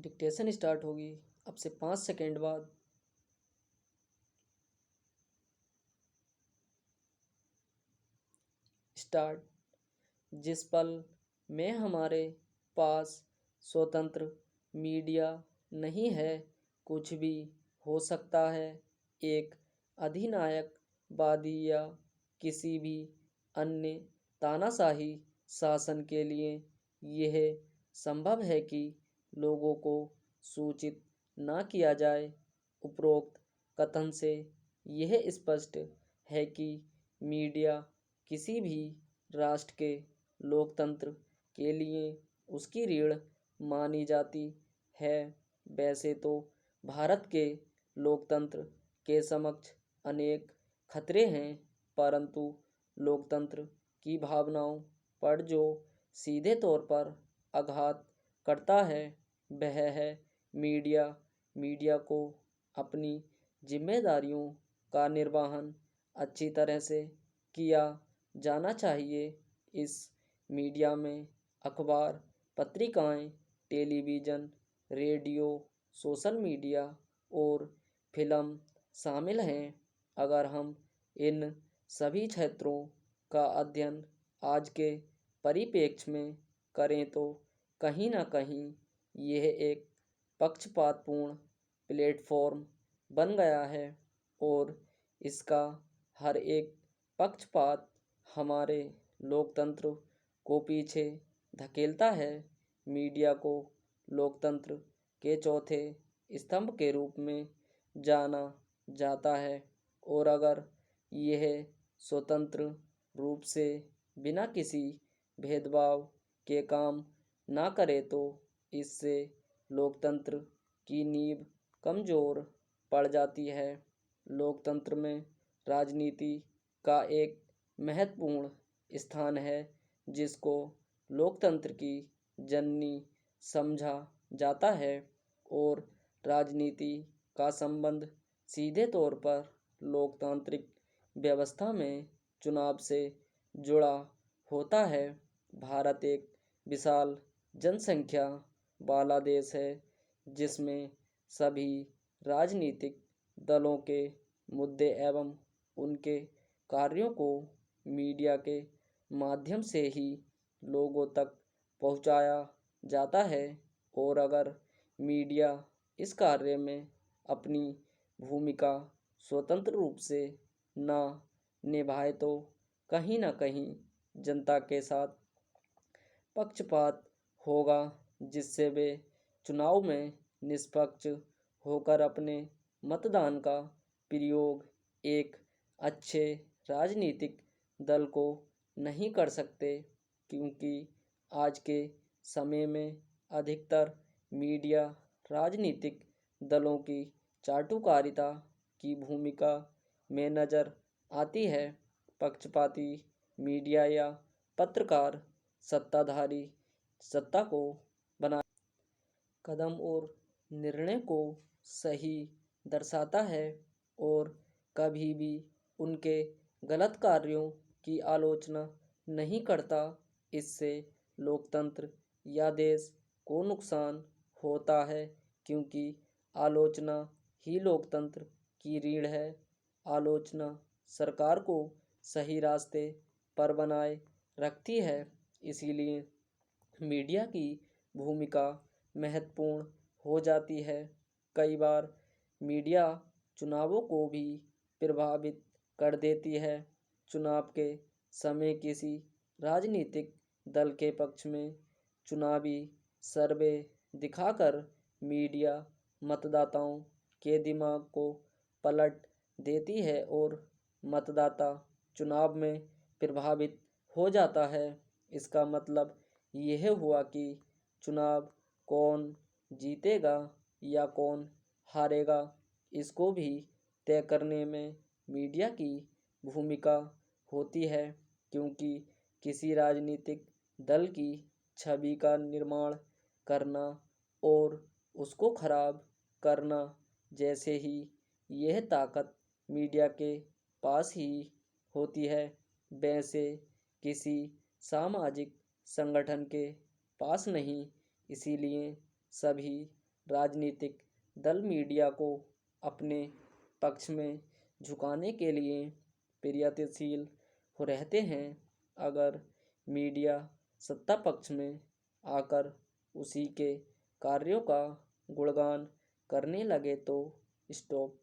Dictation start होगी अब से 5 सेकेंड बाद। स्टार्ट। जिस पल में हमारे पास स्वतंत्र मीडिया नहीं है, कुछ भी हो सकता है। एक अधिनायकवादी या किसी भी अन्य तानाशाही शासन के लिए यह संभव है कि लोगों को सूचित ना किया जाए। उपरोक्त कथन से यह स्पष्ट है कि मीडिया किसी भी राष्ट्र के लोकतंत्र के लिए उसकी रीढ़ मानी जाती है। वैसे तो भारत के लोकतंत्र के समक्ष अनेक खतरे हैं, परंतु लोकतंत्र की भावनाओं पर जो सीधे तौर पर आघात करता है वह है मीडिया। मीडिया को अपनी जिम्मेदारियों का निर्वहन अच्छी तरह से किया जाना चाहिए। इस मीडिया में अखबार, पत्रिकाएं, टेलीविज़न, रेडियो, सोशल मीडिया और फिल्म शामिल हैं। अगर हम इन सभी क्षेत्रों का अध्ययन आज के परिप्रेक्ष्य में करें तो कहीं ना कहीं यह एक पक्षपातपूर्ण प्लेटफॉर्म बन गया है और इसका हर एक पक्षपात हमारे लोकतंत्र को पीछे धकेलता है। मीडिया को लोकतंत्र के चौथे स्तंभ के रूप में जाना जाता है और अगर यह स्वतंत्र रूप से बिना किसी भेदभाव के काम ना करे तो इससे लोकतंत्र की नींव कमजोर पड़ जाती है। लोकतंत्र में राजनीति का एक महत्वपूर्ण स्थान है जिसको लोकतंत्र की जननी समझा जाता है और राजनीति का संबंध सीधे तौर पर लोकतांत्रिक व्यवस्था में चुनाव से जुड़ा होता है। भारत एक विशाल जनसंख्या वाला देश है जिसमें सभी राजनीतिक दलों के मुद्दे एवं उनके कार्यों को मीडिया के माध्यम से ही लोगों तक पहुंचाया जाता है और अगर मीडिया इस कार्य में अपनी भूमिका स्वतंत्र रूप से ना निभाए तो कहीं ना कहीं जनता के साथ पक्षपात होगा, जिससे वे चुनाव में निष्पक्ष होकर अपने मतदान का प्रयोग एक अच्छे राजनीतिक दल को नहीं कर सकते। क्योंकि आज के समय में अधिकतर मीडिया राजनीतिक दलों की चाटुकारिता की भूमिका में नज़र आती है। पक्षपाती मीडिया या पत्रकार सत्ताधारी सत्ता को बना कदम और निर्णय को सही दर्शाता है और कभी भी उनके गलत कार्यों की आलोचना नहीं करता। इससे लोकतंत्र या देश को नुकसान होता है क्योंकि आलोचना ही लोकतंत्र की रीढ़ है। आलोचना सरकार को सही रास्ते पर बनाए रखती है। इसीलिए मीडिया की भूमिका महत्वपूर्ण हो जाती है। कई बार मीडिया चुनावों को भी प्रभावित कर देती है। चुनाव के समय किसी राजनीतिक दल के पक्ष में चुनावी सर्वे दिखाकर मीडिया मतदाताओं के दिमाग को पलट देती है और मतदाता चुनाव में प्रभावित हो जाता है। इसका मतलब यह हुआ कि चुनाव कौन जीतेगा या कौन हारेगा इसको भी तय करने में मीडिया की भूमिका होती है। क्योंकि किसी राजनीतिक दल की छवि का निर्माण करना और उसको खराब करना जैसे ही यह ताकत मीडिया के पास ही होती है, वैसे किसी सामाजिक संगठन के पास नहीं। इसीलिए सभी राजनीतिक दल मीडिया को अपने पक्ष में झुकाने के लिए प्रयत्नशील हो रहते हैं। अगर मीडिया सत्ता पक्ष में आकर उसी के कार्यों का गुणगान करने लगे तो स्टॉप